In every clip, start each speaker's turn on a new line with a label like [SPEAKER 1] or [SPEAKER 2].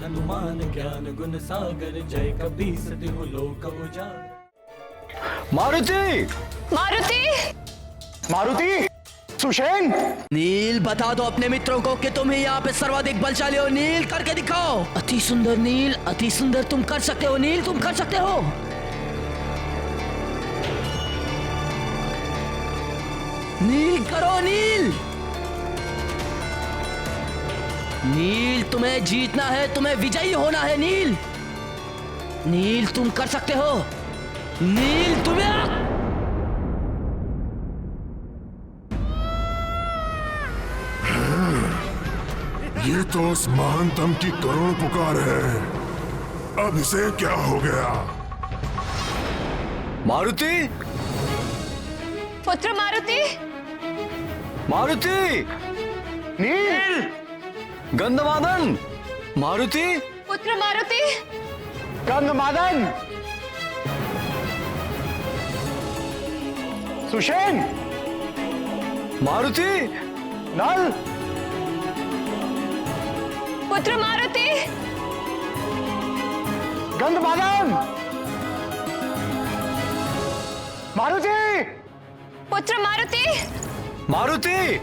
[SPEAKER 1] हनुमान ज्ञान गुण सागर, जय कपीस तिहु लोक उजागर।
[SPEAKER 2] मारुति!
[SPEAKER 3] मारुति!
[SPEAKER 2] मारुति! सुषेण!
[SPEAKER 4] नील, बता दो अपने मित्रों को कि तुम ही यहाँ पे सर्वाधिक बलशाली हो। नील, करके दिखाओ। अति सुंदर नील, अति सुंदर। तुम कर सकते हो नील, तुम कर सकते हो। नील, करो नील। नील, तुम्हें जीतना है, तुम्हें विजयी होना है नील। नील, तुम कर सकते हो। नील, तुम्हें
[SPEAKER 5] ये तो उस महानतम की करुण पुकार है। अब इसे क्या हो गया?
[SPEAKER 2] मारुति!
[SPEAKER 3] पुत्र मारुति!
[SPEAKER 2] मारुति! नील! गंधमादन! मारुति!
[SPEAKER 3] पुत्र मारुति!
[SPEAKER 2] गंधमादन! सुषेण! मारुति! नल!
[SPEAKER 3] पुत्र मारुति!
[SPEAKER 2] गंधमादन! मारुति!
[SPEAKER 3] पुत्र मारुति!
[SPEAKER 2] मारुति!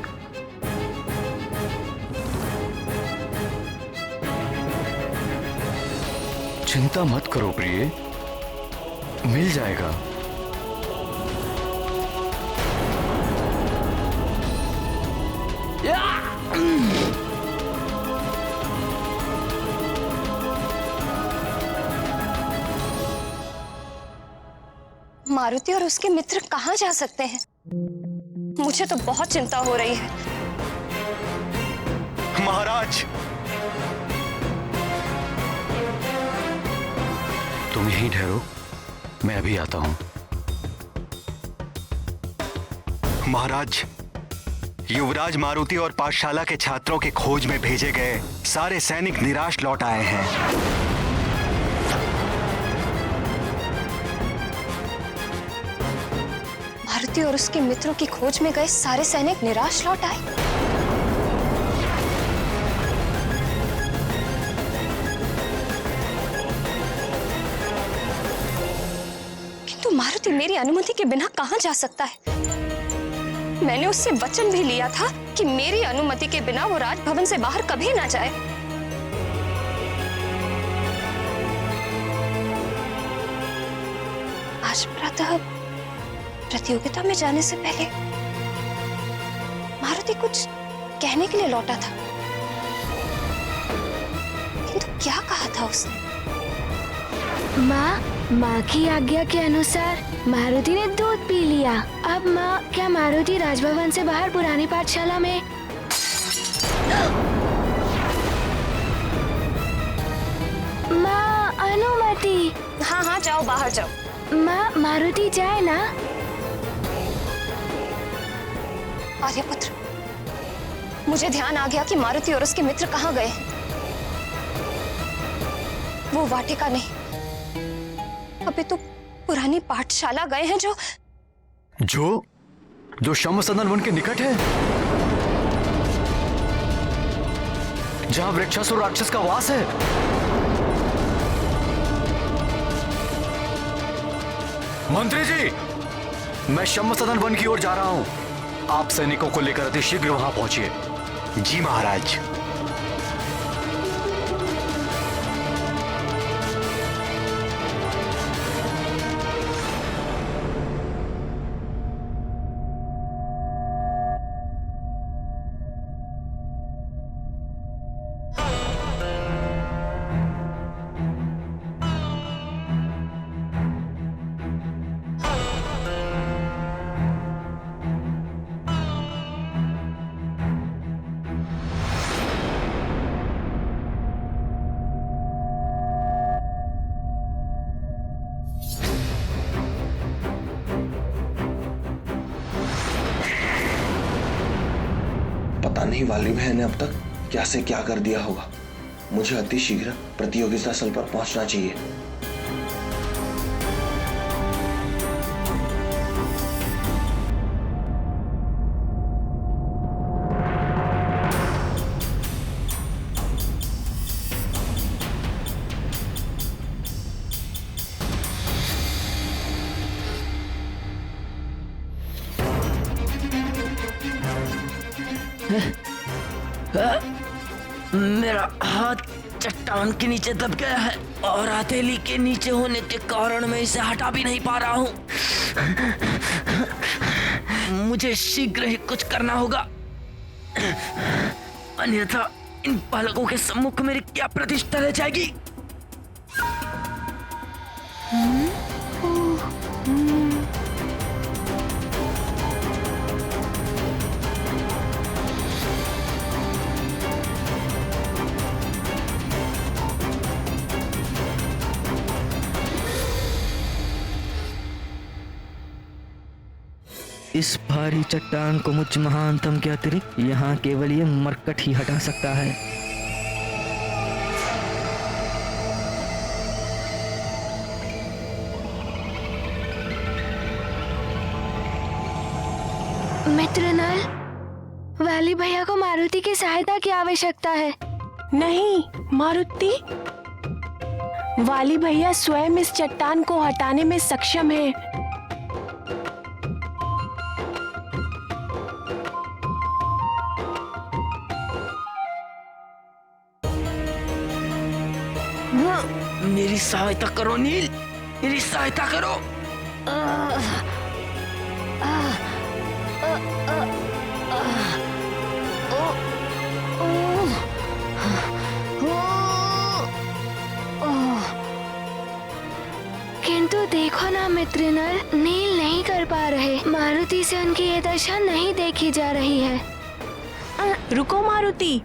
[SPEAKER 2] चिंता मत करो प्रिय, मिल जाएगा।
[SPEAKER 3] मारुति और उसके मित्र कहाँ जा सकते हैं? मुझे तो बहुत चिंता हो रही है।
[SPEAKER 2] महाराज, तुम यहीं ठहरो, मैं अभी आता हूं।
[SPEAKER 6] महाराज, युवराज मारुति और पाठशाला के छात्रों के खोज में भेजे गए सारे सैनिक निराश लौट आए हैं।
[SPEAKER 3] मारुति और उसके मित्रों की खोज में गए सारे सैनिक निराश लौट आए। किंतु मारुति मेरी अनुमति के बिना कहां जा सकता है? मैंने उससे वचन भी लिया था कि मेरी अनुमति के बिना वो राजभवन से बाहर कभी ना जाए। आज प्रातः प्रतियोगिता में जाने से पहले मारुति कुछ कहने के लिए लौटा था, किंतु क्या कहा था उसने?
[SPEAKER 7] माँ की आज्ञा के अनुसार मारुति ने दूध पी लिया। अब माँ, क्या मारुति राजभवन से बाहर पुरानी पाठशाला में? माँ, अनुमति।
[SPEAKER 3] हाँ हाँ, जाओ, बाहर जाओ।
[SPEAKER 7] माँ, मारुति जाए ना?
[SPEAKER 3] आर्यपुत्र, मुझे ध्यान आ गया कि मारुति और उसके मित्र कहाँ गए हैं। वो वाटिका नहीं, अभी तो पुरानी पाठशाला गए हैं
[SPEAKER 2] जो शमसदन वन के निकट है, जहां वृक्षासुर राक्षस का वास है। मंत्री जी, मैं शमसदन वन की ओर जा रहा हूं। आप सैनिकों को लेकर अति शीघ्र वहां पहुंचिए।
[SPEAKER 6] जी महाराज।
[SPEAKER 8] पता नहीं वाली बहन ने अब तक क्या से क्या कर दिया होगा। मुझे अति शीघ्र प्रतियोगिता स्थल पर पहुंचना चाहिए।
[SPEAKER 4] मेरा हाथ चट्टान के नीचे दब गया है और हथेली के नीचे होने के कारण मैं इसे हटा भी नहीं पा रहा हूँ। मुझे शीघ्र ही कुछ करना होगा, अन्यथा इन बालकों के सम्मुख मेरी क्या प्रतिष्ठा रह जाएगी। इस भारी चट्टान को मुझ महानतम के अतिरिक्त यहाँ केवल ये मरकट ही हटा सकता है।
[SPEAKER 7] मित्र नल, वाली भैया को मारुति की सहायता की आवश्यकता है।
[SPEAKER 9] नहीं मारुति, वाली भैया स्वयं इस चट्टान को हटाने में सक्षम है।
[SPEAKER 4] मेरी सहायता करो नील, मेरी सहायता करो।
[SPEAKER 7] किंतु देखो ना मित्र नल, नील नहीं कर पा रहे। मारुति से उनकी ये दशा नहीं देखी जा रही है।
[SPEAKER 9] रुको मारुति,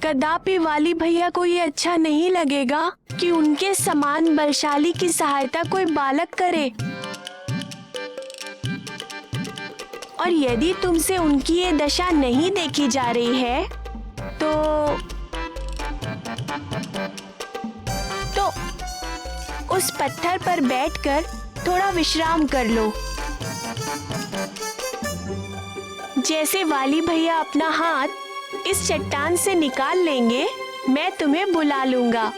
[SPEAKER 9] कदापि वाली भैया को ये अच्छा नहीं लगेगा कि उनके समान बलशाली की सहायता कोई बालक करे, और यदि तुमसे उनकी ये दशा नहीं देखी जा रही है तो उस पत्थर पर बैठकर थोड़ा विश्राम कर लो। जैसे वाली भैया अपना हाथ इस चट्टान से निकाल लेंगे, मैं तुम्हें बुला लूंगा।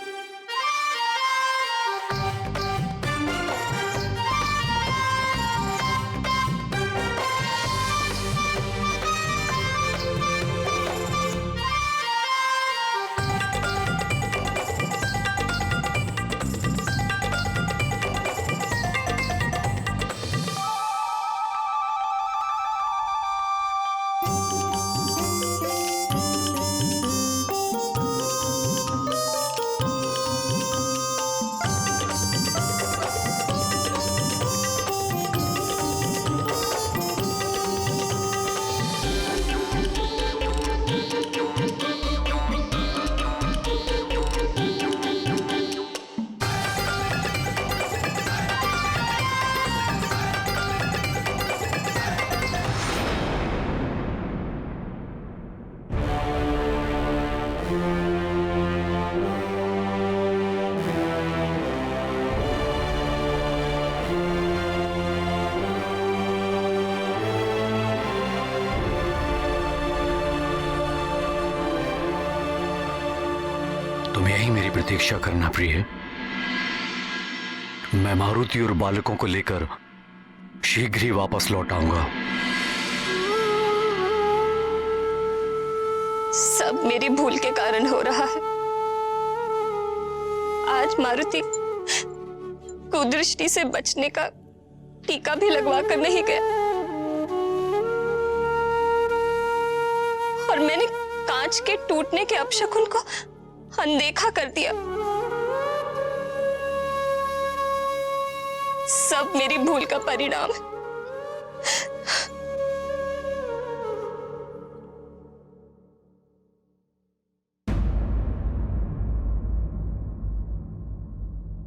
[SPEAKER 2] तुम यही मेरी प्रतीक्षा करना प्रिय। मैं मारुति और बालकों को लेकर शीघ्र ही वापस लौट आऊंगा।
[SPEAKER 3] सब मेरी भूल के कारण हो रहा है। आज मारुति कुदृष्टि से बचने का टीका भी लगवा कर नहीं गया, और मैंने कांच के टूटने के अपशकुन को अनदेखा कर दिया। सब मेरी भूल का परिणाम है।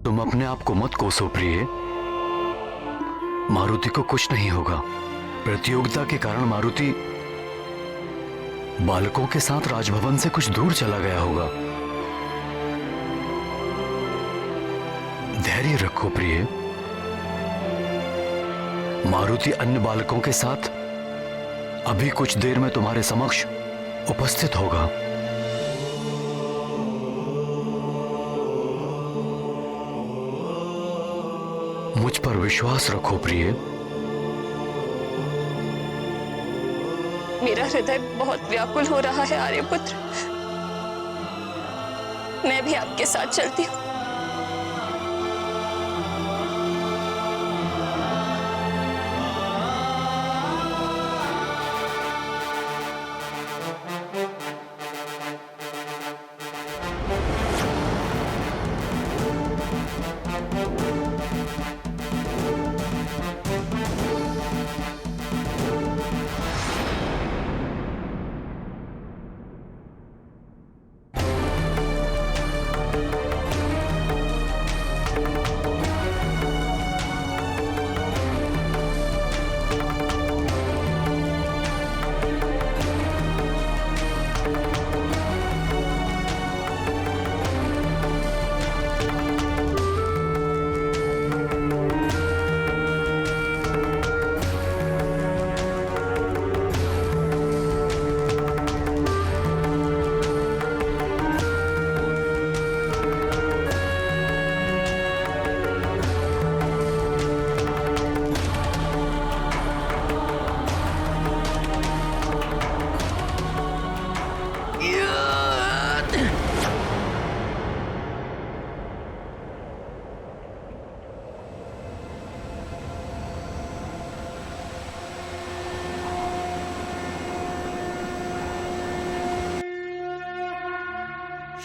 [SPEAKER 2] तुम अपने आप को मत कोसो प्रिय। मारुति को कुछ नहीं होगा। प्रतियोगिता के कारण मारुति बालकों के साथ राजभवन से कुछ दूर चला गया होगा। धैर्य रखो प्रिय। मारुति अन्य बालकों के साथ अभी कुछ देर में तुम्हारे समक्ष उपस्थित होगा। मुझ पर विश्वास रखो प्रिय।
[SPEAKER 3] मेरा हृदय बहुत व्याकुल हो रहा है आर्यपुत्र। मैं भी आपके साथ चलती हूँ।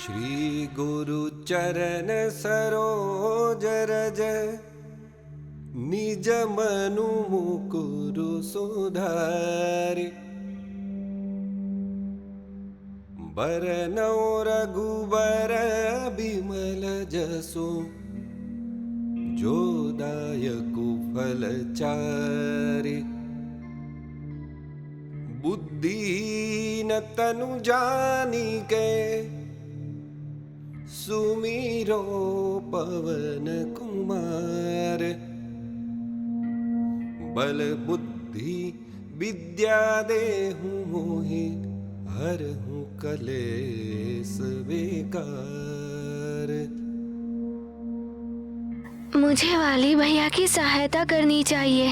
[SPEAKER 10] श्री गुरु चरण सरोज रज निज मनु मुकुरु सुधारि बरनौ रघुबर बिमल जसु जो दायकु फल चारि बुद्धिहीन तनु जानिके सुमिरो पवन कुमार बल बुद्धि विद्या देहु मोहि हरहु कलेस बेकार।
[SPEAKER 7] मुझे वाली भैया की सहायता करनी चाहिए।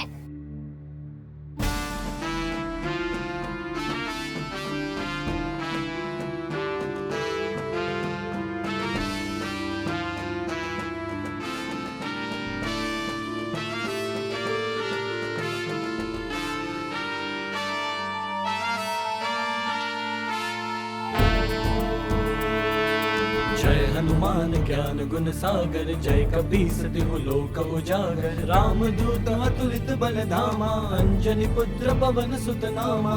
[SPEAKER 1] जय हनुमान ज्ञान गुण सागर जय कपीस तिहु लोक उजागर राम दूत अतुलित बल धामा अंजनी पुत्र पवन सुत नामा।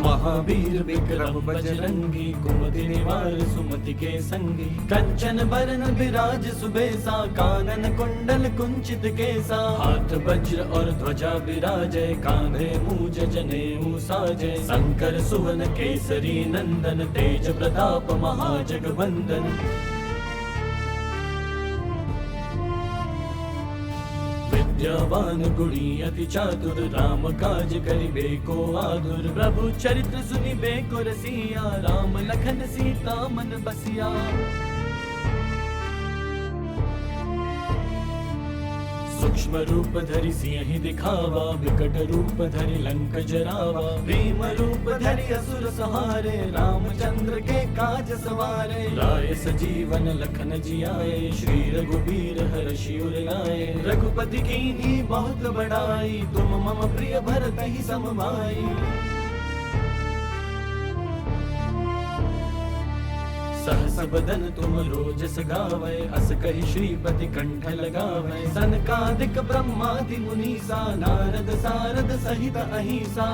[SPEAKER 1] महावीर विक्रम बजरंगी कुमति निवार सुमति के संगी कंचन बरन विराज सुबेसा कानन कुंडल कुंचित केसा हाथ वज्र और ध्वजा विराजय कांधे मूज जनेऊ साजय शंकर सुवन केसरी नंदन तेज प्रताप महाजगवंदन। विद्यावान गुणी अति चातुर राम काज करिबे को आतुर प्रभु चरित्र सुनिबे को रसिया राम लखन सीता मन बसिया। सूक्ष्म रूप धरि सिंह दिखावा विकट रूप धरि लंक जरावा भीम रूप धरि असुर सहारे रामचंद्र के काज सवारे राय सजीवन लखन जियाए श्री रघुबीर हर्षि उर लाए रघुपति कीन्ही बहुत बड़ाई तुम मम प्रिय भरत ही सम भाई। सहस बदन तुम रोजस गावै अस कहि श्रीपति कंठ लगावै सनकादिक ब्रह्मादि मुनीसा नारद सारद सहित अहिसा।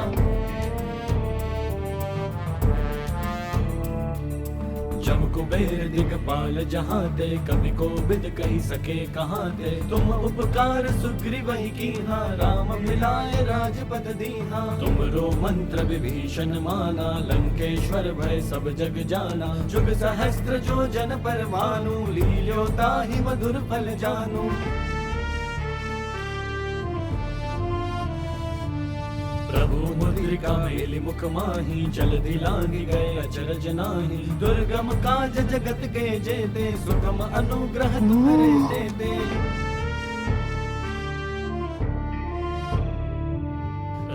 [SPEAKER 1] जम कुबेर दिगपाल जहाते कवि कोविद कहि सके कहाते तुम उपकार सुग्रीव ही कीन्हा राम मिलाए राजपद दीन्हा। तुमरो मंत्र विभीषण माना लंकेश्वर भय सब जग जाना जुग सहस्त्र जो जन पर मानु लील्यो ताहि मधुर फल जानू। प्रभु मुद्रिका मेलि मुख माही जल दिलांगी गए अचरज नाही दुर्गम काज जगत के जेते सुगम अनुग्रह तुम्हारे देते।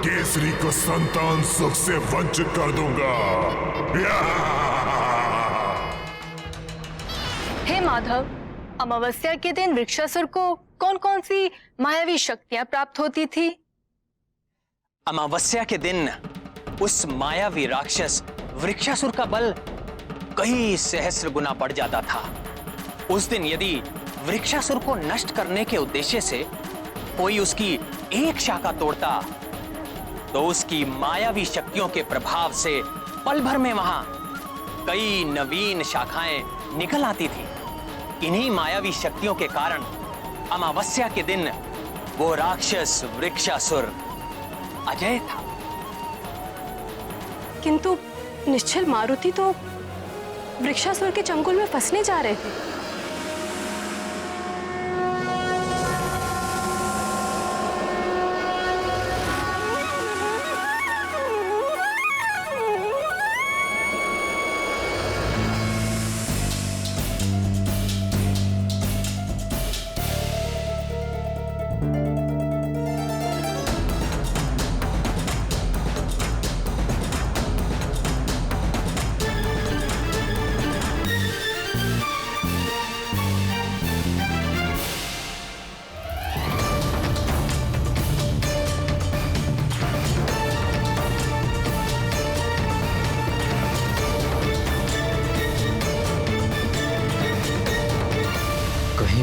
[SPEAKER 5] केसरी को संतान सुख से वंचित कर दूंगा।
[SPEAKER 11] हे माधव, अमावस्या के दिन वृक्षासुर को कौन कौन सी मायावी शक्तियां प्राप्त होती थी?
[SPEAKER 12] अमावस्या के दिन उस मायावी राक्षस वृक्षासुर का बल कई सहस्र गुना बढ़ जाता था। उस दिन यदि वृक्षासुर को नष्ट करने के उद्देश्य से कोई उसकी एक शाखा तोड़ता तो उसकी मायावी शक्तियों के प्रभाव से पल भर में वहां कई नवीन शाखाएं निकल आती थी। इन्हीं मायावी शक्तियों के कारण अमावस्या के दिन वो राक्षस वृक्षासुर अजय था।
[SPEAKER 11] किंतु निश्चल मारुति तो वृक्षासुर के चंगुल में फंसने जा रहे थे।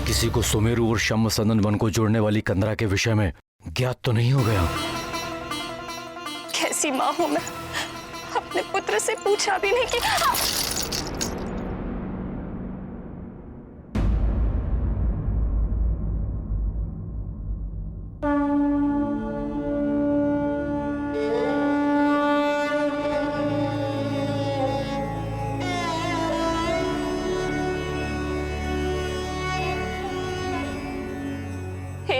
[SPEAKER 2] किसी को सुमेरु और शम्मसदन वन को जोड़ने वाली कंदरा के विषय में ज्ञात तो नहीं हो गया?
[SPEAKER 3] कैसी माँ हूं मैं, अपने पुत्र से पूछा भी नहीं कि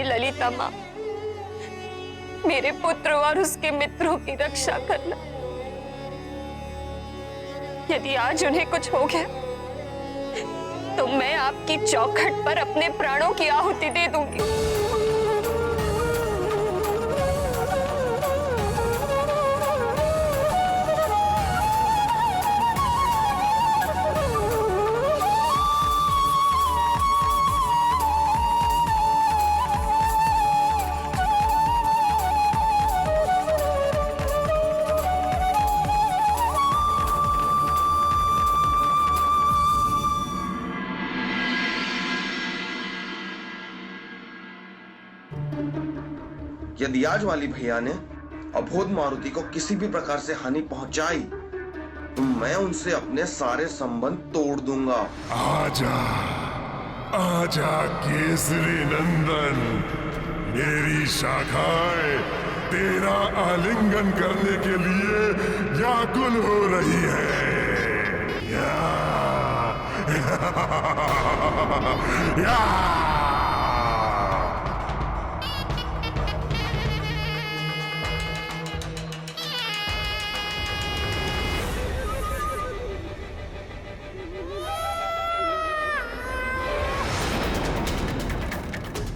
[SPEAKER 3] ललिता माँ, मेरे पुत्र और उसके मित्रों की रक्षा करना। यदि आज उन्हें कुछ हो गया तो मैं आपकी चौखट पर अपने प्राणों की आहुति दे दूंगी।
[SPEAKER 8] यदि आज वाली भैया ने अबोध मारुति को किसी भी प्रकार से हानि पहुंचाई तो मैं उनसे अपने सारे संबंध तोड़ दूंगा।
[SPEAKER 5] आजा, आजा केसरी नंदन, मेरी शाखाएं तेरा आलिंगन करने के लिए व्याकुल हो रही है।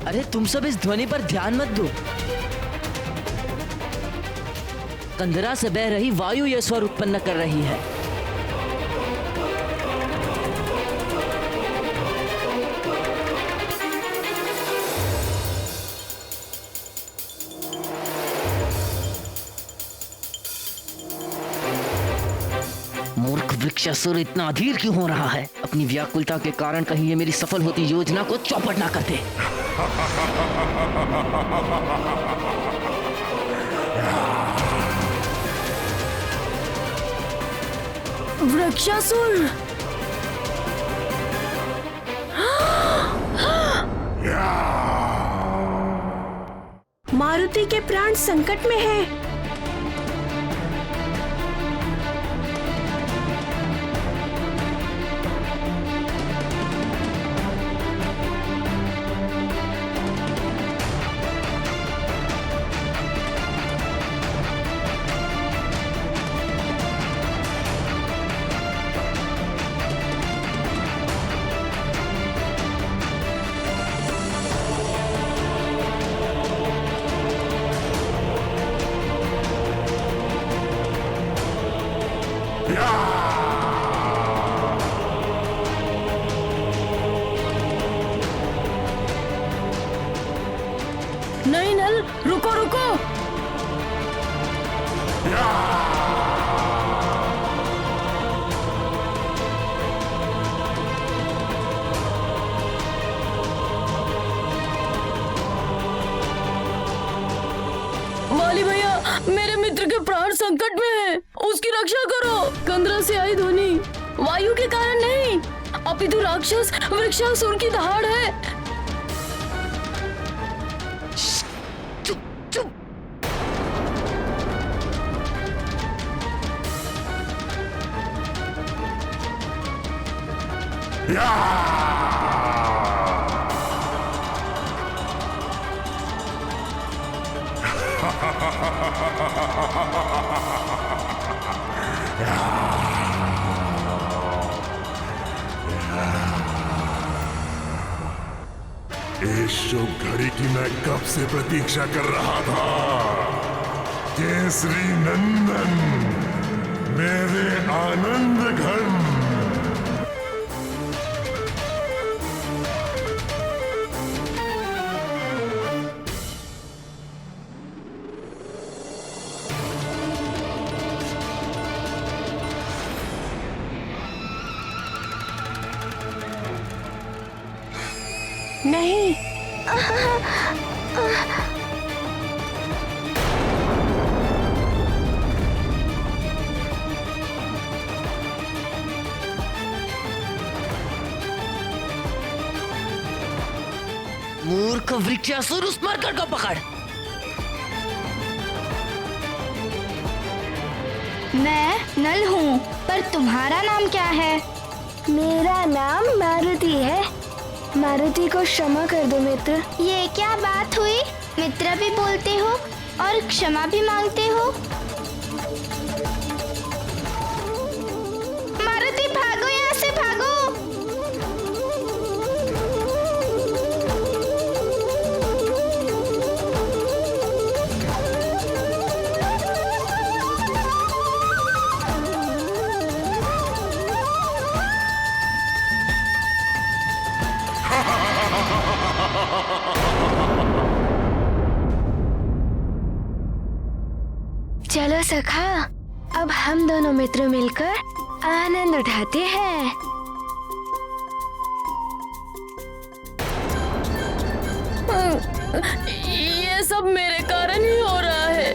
[SPEAKER 4] अरे तुम सब इस ध्वनि पर ध्यान मत दो। कंदरा से बह रही वायु यह स्वर उत्पन्न कर रही है। मूर्ख वृक्षासुर इतना अधीर क्यों हो रहा है? अपनी व्याकुलता के कारण कहीं ये मेरी सफल होती योजना को चौपट ना कर दे।
[SPEAKER 9] वृक्षासुर! मारुति के प्राण संकट में हैं। चल रुको रुको। वाली भैया, मेरे मित्र के प्राण संकट में है, उसकी रक्षा करो। कंदरा से आई ध्वनि वायु के कारण नहीं, अपितु राक्षस वृक्षासुर की दहाड़ है।
[SPEAKER 4] चुप चुप।
[SPEAKER 5] इस शुभ घड़ी की मैं कब से प्रतीक्षा कर रहा था। केसरी नंदन, मेरे आनंद घन।
[SPEAKER 9] नहीं।
[SPEAKER 4] मूर्ख वृक्षासुर, उस मरकट को पकड़।
[SPEAKER 7] मैं नल हूँ, पर तुम्हारा नाम क्या है? मेरा नाम मारुति है। मारुति को क्षमा कर दो मित्र। ये क्या बात हुई? मित्र भी बोलते हो और क्षमा भी मांगते हो। मारुति भागो, यहाँ से भागो। चलो सखा, अब हम दोनों मित्र मिलकर आनंद उठाते हैं।
[SPEAKER 9] ये सब मेरे कारण ही हो रहा है।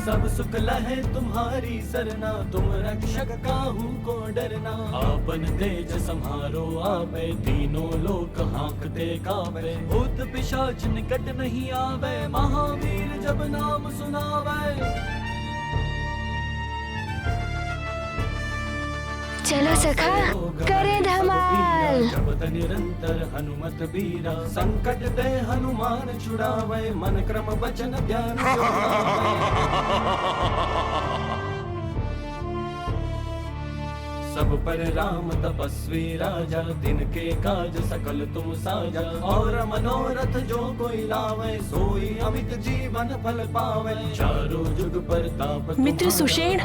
[SPEAKER 1] सब सुख लहे तुम्हारी सरना, तुम रक्षक काहू को डरना। आपन तेज संहारो आपे, तीनों लोक हाँकते कावे। भूत पिशाच निकट नहीं आवे, महावीर जब नाम सुनावे।
[SPEAKER 7] चलो सखा, करें धमाल।
[SPEAKER 1] जपत निरंतर हनुमत बीरा, संकट ते हनुमान छुड़ावे। मन क्रम वचन ध्यान सब पर राम तपस्वी राजा, दिन के काज सकल तुम साजा। और मनोरथ जो कोई लावे, सोई अमित जीवन फल पावे। चारों जुग परताप
[SPEAKER 9] मित्र सुषेण,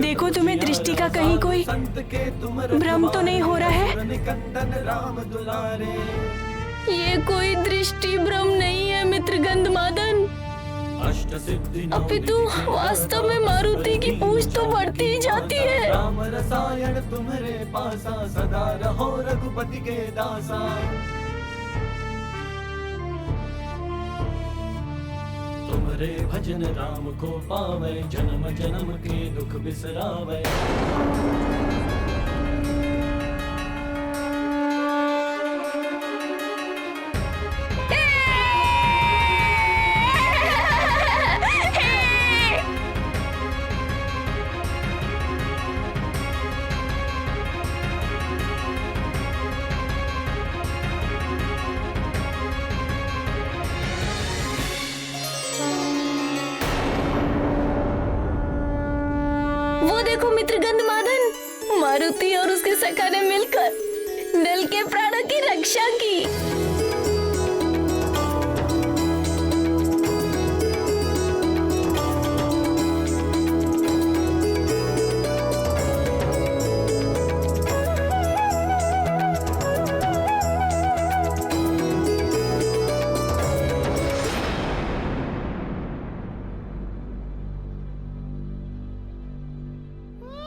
[SPEAKER 9] देखो तुम्हें दृष्टि का कहीं कोई भ्रम तो नहीं हो रहा है?
[SPEAKER 1] निकंदन राम दुलारे।
[SPEAKER 9] ये कोई दृष्टि भ्रम नहीं है मित्र गंधमादन, अपितु वास्तव में मारुति की पूछ तो बढ़ती ही जाती है।
[SPEAKER 1] राम रसायन तुम्हारे पासा, सदा रहो रघुपति के दासा। तुम्हारे भजन राम को पावे, जन्म जन्म के दुख बिसरावे।
[SPEAKER 9] वो देखो मित्र गंधमादन, मारुति और उसके सखा ने मिलकर नल के प्राणों की रक्षा की।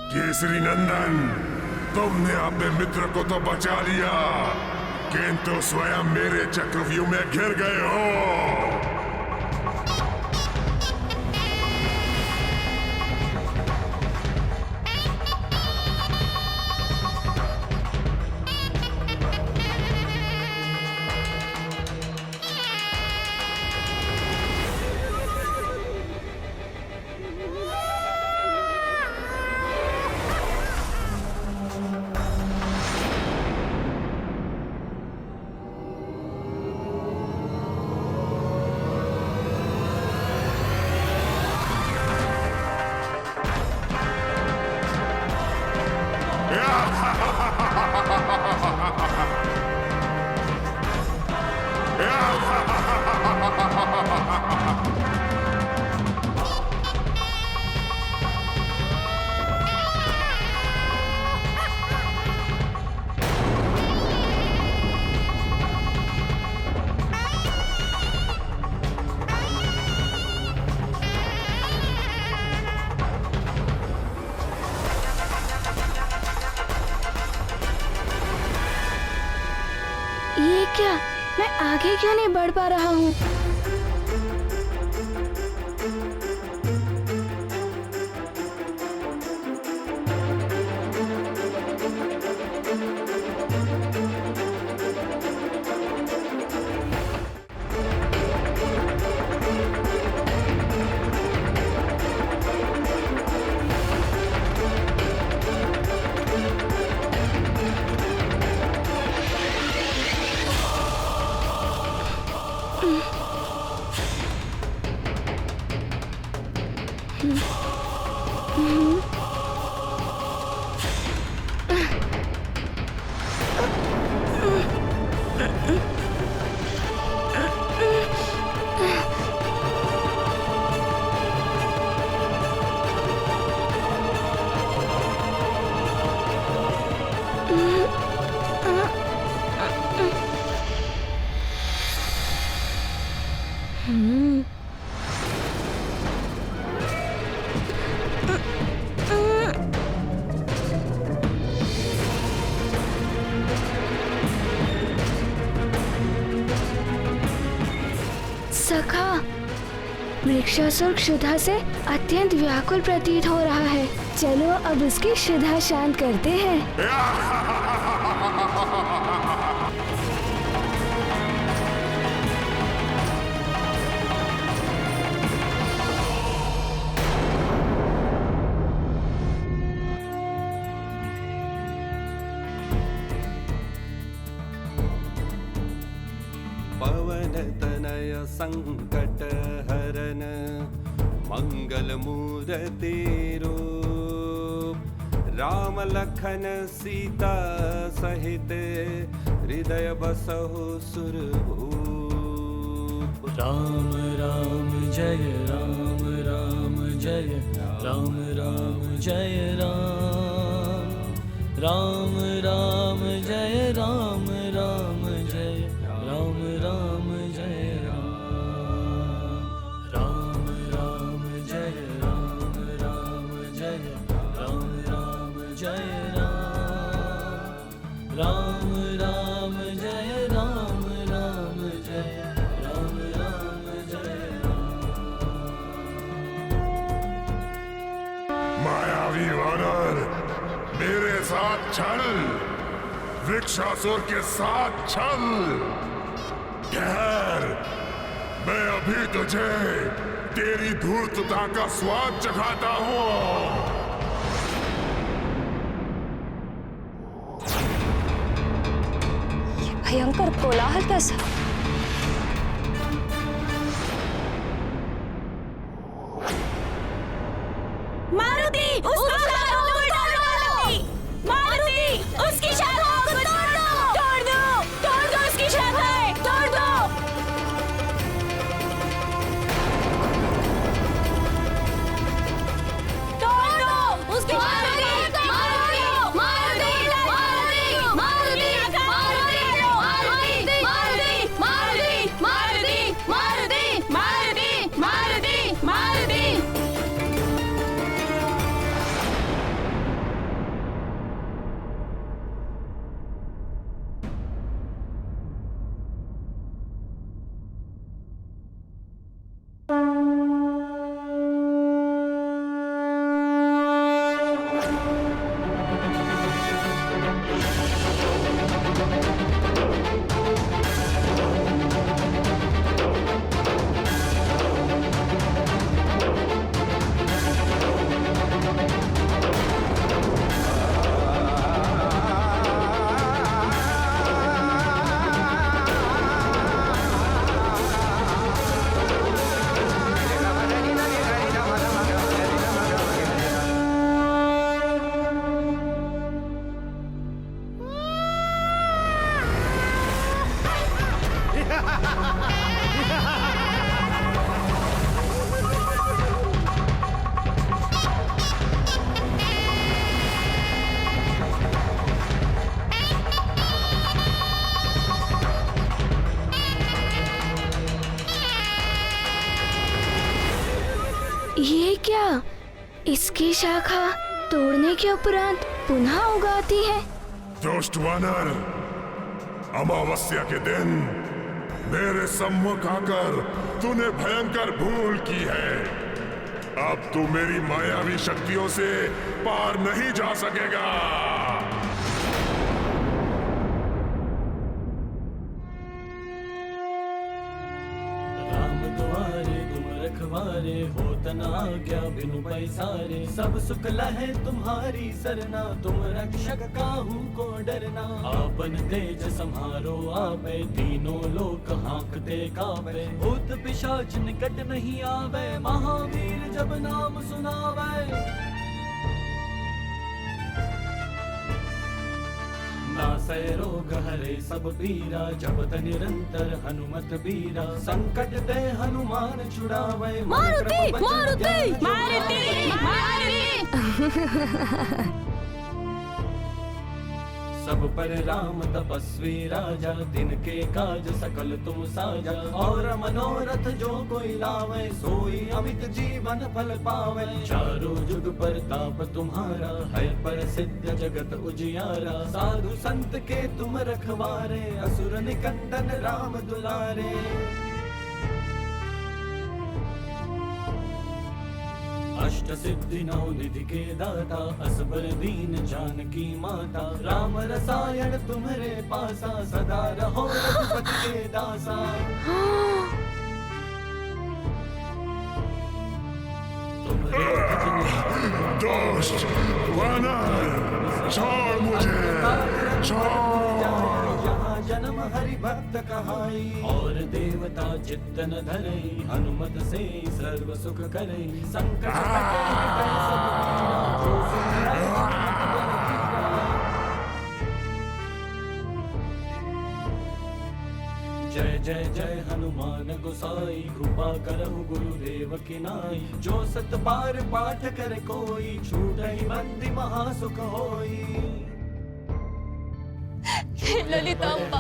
[SPEAKER 5] केसरी नंदन, तुमने अपने मित्र को तो बचा लिया, किंतु स्वयं मेरे चक्रव्यूह में घिर गए हो।
[SPEAKER 7] ये क्या, मैं आगे क्यों नहीं बढ़ पा रहा हूँ? सखा, वृक्षासुर क्षुधा से अत्यंत व्याकुल प्रतीत हो रहा है। चलो अब उसकी क्षुधा शांत करते हैं।
[SPEAKER 10] पवन तनय संकट हरन मंगल मूर्ति रूप, राम लखन सीता सहित हृदय बसहु सुरभूप।
[SPEAKER 1] राम राम जय राम, राम जय राम, राम जय राम, राम राम जय राम, राम जय राम, राम जय राम, राम राम जय राम, राम जय राम, राम जय राम, राम राम जय राम, राम जय राम, राम जय
[SPEAKER 5] मायावी वानर, मेरे साथ चल, वृक्षासुर के साथ चल। ठहर, मैं अभी तुझे तेरी धूर्तता का स्वाद चखाता हूँ।
[SPEAKER 3] ये भयंकर कोलाहल कैसा?
[SPEAKER 9] मारुति, उसकी शाखाओं को तोड़ दो! मारुति, उसकी शाखाओं को तोड़ दो!
[SPEAKER 7] इसकी शाखा तोड़ने के उपरांत पुनः उगाती है।
[SPEAKER 5] दुष्ट वानर, अमावस्या के दिन मेरे सम्मुख आकर तूने भयंकर भूल की है। अब तू मेरी मायावी शक्तियों से पार नहीं जा सकेगा।
[SPEAKER 1] राम दुआरे तुम रखवारे, होत न आज्ञा बिनु पैसारे। सब सुख लहे तुम्हारी सरना, तुम रक्षक काहू को डरना। आपन तेज सम्हारो आपे, तीनों लोक हाँकते काबे। भूत पिशाच निकट नहीं आवे, महावीर जब नाम सुनावे। नासै रोग हरे सब पीरा, जपत निरंतर हनुमत बीरा। संकट ते हनुमान छुड़ावे,
[SPEAKER 9] मारुति मारुति
[SPEAKER 7] मारुति
[SPEAKER 1] सब पर राम तपस्वी राजा। तिनके काज सकल तुम साजा, और मनोरथ जो कोई लावे। सोई अमित जीवन फल पावे, चारों जुग परताप तुम्हारा। है प्रसिद्ध जगत उजियारा, साधु संत के तुम रखवारे। असुर निकंदन राम दुलारे। अष्ट सिद्धि नौ निधि के दाता, असबर दीन जानकी माता। राम रसायन तुम्हारे पासा, सदा रहो रघुपति के दासा।
[SPEAKER 5] दुष्ट वानर, छोड़ मुझे, छोड़।
[SPEAKER 1] जन्म हरि भक्त कहाई, और देवता चित्त न धरई। हनुमत से सर्व सुख करई, संकट कटे मिटै सब पीरा। जो सुमिरै हनुमत बल बीरा। जय जय जय हनुमान गोसाई, कृपा करहु गुरुदेव की नाई। जो सत बार पाठ कर कोई, छूटई बंदी महासुख होई।
[SPEAKER 9] ललितांबा,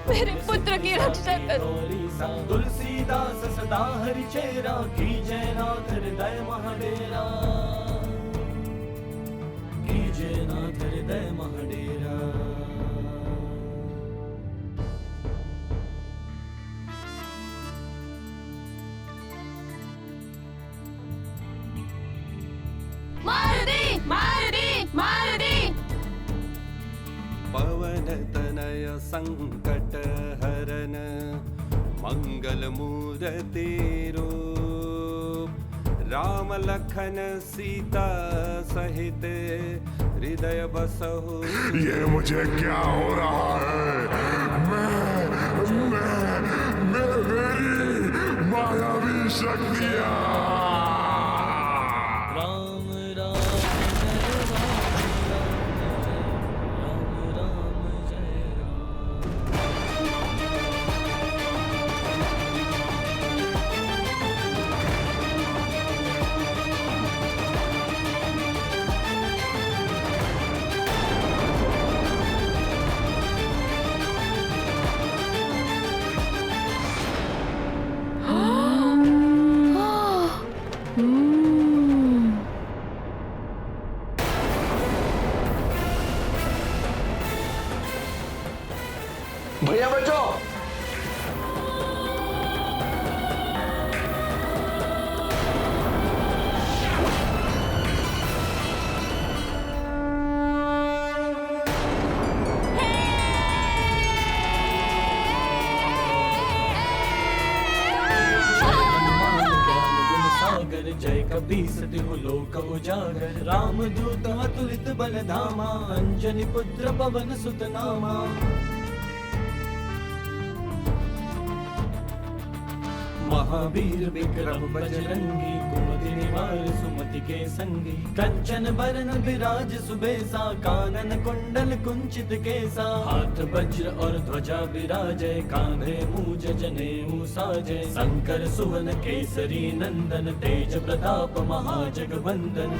[SPEAKER 9] मेरे पुत्र की रक्षा करो।
[SPEAKER 1] तुलसीदास सदा हरि चेरा, कीजय नाथ हृदय महाडेरा। कीजय नाथ हृदय महाडेरा।
[SPEAKER 9] मारुति मारुति मारुति।
[SPEAKER 10] पवन तनय संकट हरन, मंगल मूर्ति रूप। राम लखन सीता सहित, हृदय बसहु।
[SPEAKER 5] ये मुझे क्या हो रहा है? मेरी मायावी शक्तियाँ।
[SPEAKER 1] राम राम जय राम, राम राम जय राम।
[SPEAKER 8] भैया बचो।
[SPEAKER 1] जय कपीस तिहु लोक उजागर। राम दूत अतुलित बल धामा, अंजनी पुत्र पवन सुत नामा। महावीर विक्रम बजरंगी, कुमति निवार सुमति के संगी। कंचन बरन विराज सुबेसा, कानन कुंडल कुंचित केसा। हाथ वज्र और ध्वजा विराजय, कांधे मूज जनेऊ साजय। शंकर सुवन केसरी नंदन, तेज प्रताप महाजगवंदन।